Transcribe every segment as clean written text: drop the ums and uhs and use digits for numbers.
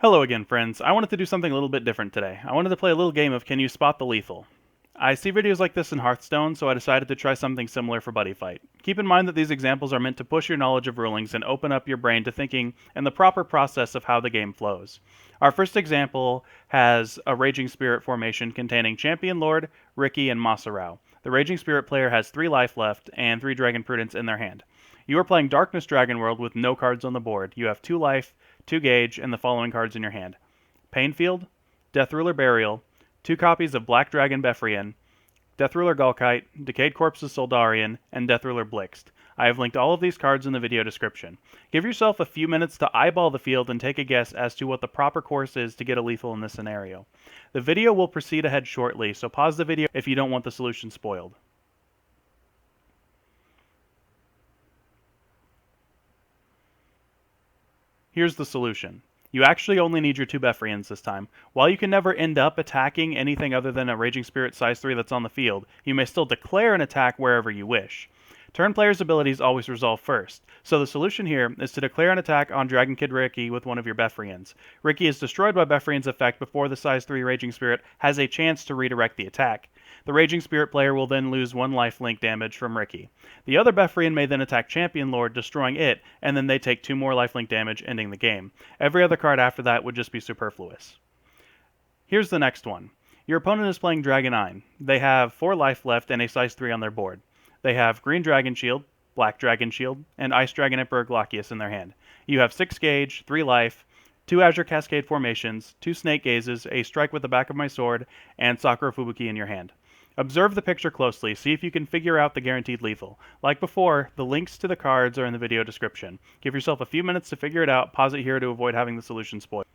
Hello again, friends. I wanted to do something a little bit different today. I wanted to play a little game of Can You Spot the Lethal? I see videos like this in Hearthstone, so I decided to try something similar for Buddyfight. Keep in mind that these examples are meant to push your knowledge of rulings and open up your brain to thinking and the proper process of how the game flows. Our first example has a Raging Spirit formation containing Champion Lord, Ricky, and Maserao. The Raging Spirit player has 3 life left and 3 Dragon Prudence in their hand. You are playing Darkness Dragon World with no cards on the board. You have 2 life, 2 gauge, and the following cards in your hand: Painfield, Deathruler Burial, 2 copies of Black Dragon Befrian, Deathruler Gulkite, Decayed Corpses Soldarian, and Deathruler Blixt. I have linked all of these cards in the video description. Give yourself a few minutes to eyeball the field and take a guess as to what the proper course is to get a lethal in this scenario. The video will proceed ahead shortly, so pause the video if you don't want the solution spoiled. Here's the solution. You actually only need your 2 Befrians this time. While you can never end up attacking anything other than a Raging Spirit size 3 that's on the field, you may still declare an attack wherever you wish. Turn players' abilities always resolve first, so the solution here is to declare an attack on Dragon Kid Ricky with one of your Befrians. Ricky is destroyed by Befrian's effect before the size 3 Raging Spirit has a chance to redirect the attack. The Raging Spirit player will then lose 1 life link damage from Ricky. The other Befrian may then attack Champion Lord, destroying it, and then they take 2 more lifelink damage, ending the game. Every other card after that would just be superfluous. Here's the next one. Your opponent is playing Dragonine. They have 4 life left and a size 3 on their board. They have Green Dragon Shield, Black Dragon Shield, and Ice Dragon Emperor Glaucius in their hand. You have 6 gauge, 3 life, 2 Azure Cascade formations, 2 Snake Gazes, a Strike with the back of my sword, and Sakura Fubuki in your hand. Observe the picture closely, see if you can figure out the guaranteed lethal. Like before, the links to the cards are in the video description. Give yourself a few minutes to figure it out, pause it here to avoid having the solution spoiled.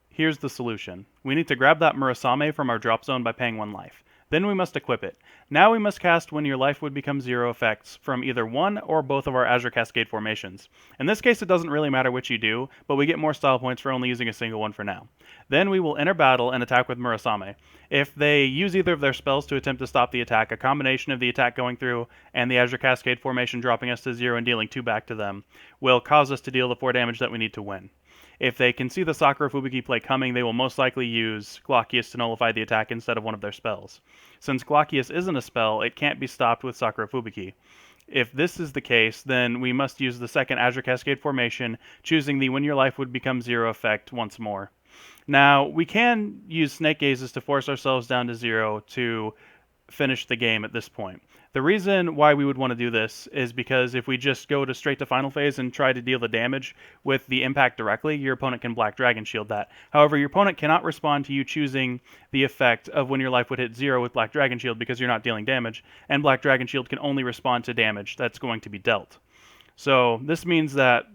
Here's the solution. We need to grab that Murasame from our drop zone by paying 1 life. Then we must equip it. Now we must cast when your life would become 0 effects from either one or both of our Azure Cascade formations. In this case it doesn't really matter which you do, but we get more style points for only using a single one for now. Then we will enter battle and attack with Murasame. If they use either of their spells to attempt to stop the attack, a combination of the attack going through and the Azure Cascade formation dropping us to 0 and dealing 2 back to them will cause us to deal the 4 damage that we need to win. If they can see the Sakura Fubuki play coming, they will most likely use Glaucius to nullify the attack instead of one of their spells. Since Glaucius isn't a spell, it can't be stopped with Sakura Fubuki. If this is the case, then we must use the second Azure Cascade formation, choosing the when your life would become 0 effect once more. Now, we can use Snake Gazes to force ourselves down to 0 to finish the game at this point. The reason why we would want to do this is because if we just go to straight to final phase and try to deal the damage with the impact directly, your opponent can Black Dragon Shield that. However, your opponent cannot respond to you choosing the effect of when your life would hit 0 with Black Dragon Shield because you're not dealing damage, and Black Dragon Shield can only respond to damage that's going to be dealt. So this means that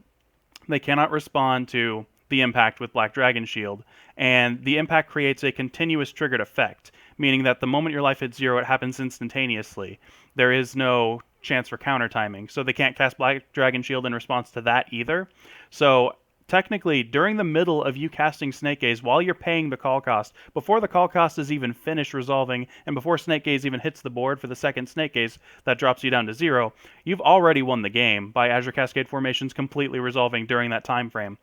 they cannot respond to the impact with Black Dragon Shield, and the impact creates a continuous triggered effect, meaning that the moment your life hits 0, it happens instantaneously. There is no chance for counter timing, so they can't cast Black Dragon Shield in response to that either. So technically, during the middle of you casting Snake Gaze, while you're paying the call cost, before the call cost is even finished resolving, and before Snake Gaze even hits the board for the second Snake Gaze that drops you down to 0, you've already won the game by Azure Cascade formations completely resolving during that time frame.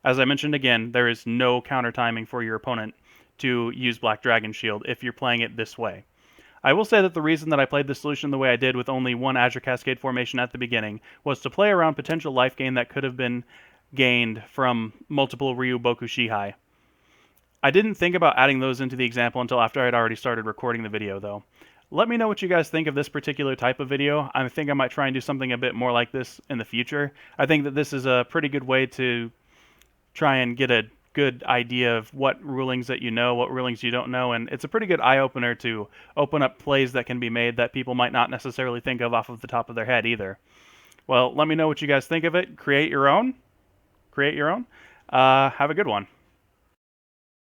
As I mentioned again, there is no counter timing for your opponent to use Black Dragon Shield if you're playing it this way. I will say that the reason that I played this solution the way I did with only one Azure Cascade formation at the beginning was to play around potential life gain that could have been gained from multiple Ryu Boku Shihai. I didn't think about adding those into the example until after I'd already started recording the video though. Let me know what you guys think of this particular type of video. I think I might try and do something a bit more like this in the future. I think that this is a pretty good way to try and get a good idea of what rulings that you know, what rulings you don't know, and it's a pretty good eye-opener to open up plays that can be made that people might not necessarily think of off of the top of their head either. Well, let me know what you guys think of it. Create your own. Have a good one.